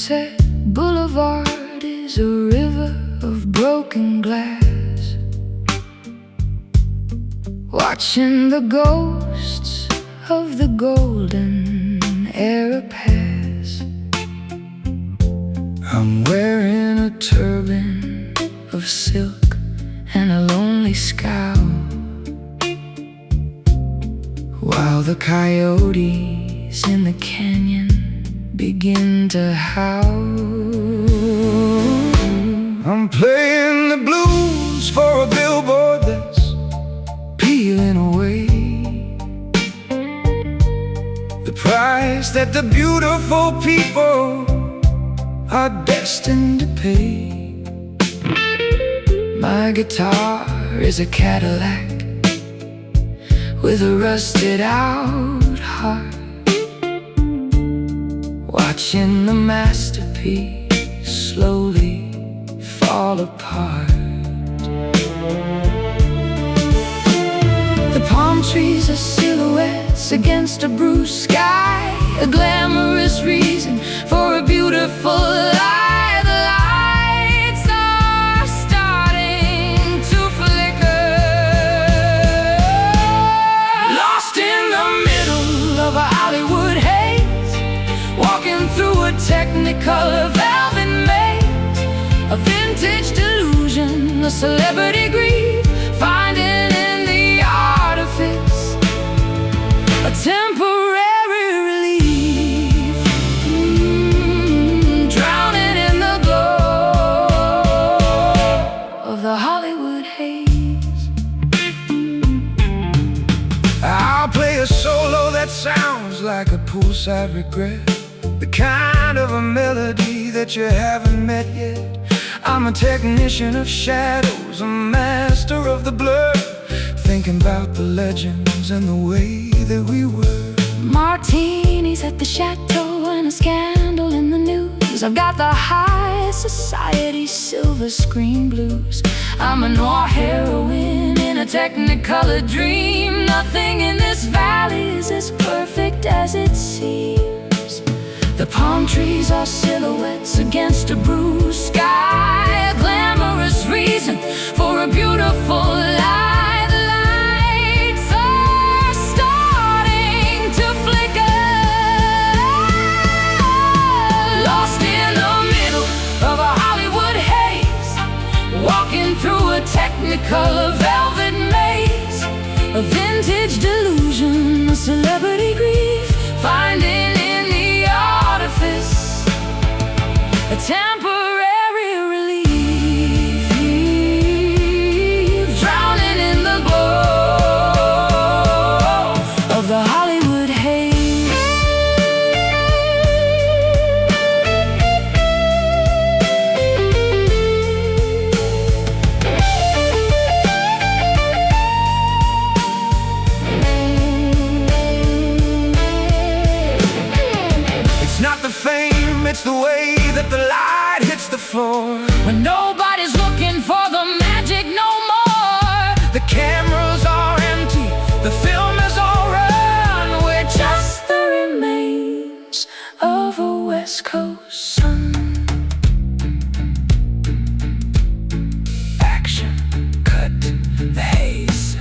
Sunset Boulevard is a river of broken glass, watching the ghosts of the golden era pass. I'm wearing a turban of silk and a lonely scowl, while the coyotes in the canyon begin to howl. I'm playing the blues for a billboard that's peeling away the price that the beautiful people are destined to pay. My guitar is a Cadillac with a rusted out heart, watching the masterpiece slowly fall apart. The palm trees are silhouettes against a blue sky, a glamorous reason for a beautiful lie. The lights are starting to flicker, lost in the middle of a Hollywood haze, walking through a technicolor velvet maze, a vintage delusion, a celebrity grief, finding in the artifice a temporary relief, drowning in the glow of the Hollywood haze. I'll play a solo that sounds like a poolside regret, the kind of a melody that you haven't met yet. I'm a technician of shadows, a master of the blur, thinking about the legends and the way that we were. Martinis at the chateau and a scandal in the news. I've got the high society silver screen blues. I'm a noir heroine in a technicolor dream. Nothing in this valley is as perfect as it seems. The palm trees are silhouettes against a bruised sky, a glamorous reason for a beautiful lie. The lights are starting to flicker, lost in the middle of a Hollywood haze, walking through a technicolor velvet maze, a vintage delusion, a celebrity grief, finding in the artifice a temporary relief, drowning in the glow of the Hollywood haze. It's not the fame, it's the way that the light hits the floor, when nobody's looking for the magic no more. The cameras are empty, the film is all run, we're just the remains of a West Coast sun. Action, cut, the haze.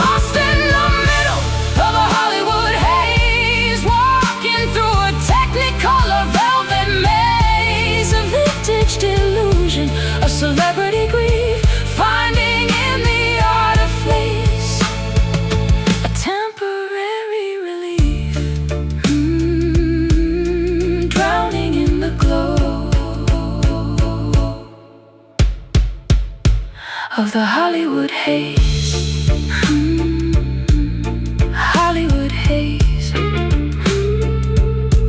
Lost in the middle of a Hollywood haze, walking through a technicolor velvet maze, a vintage delusion, a celebrity grief, finding in the artifice a temporary relief, drowning in the glow of the Hollywood haze. Hollywood haze.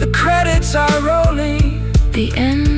The credits are rolling, the end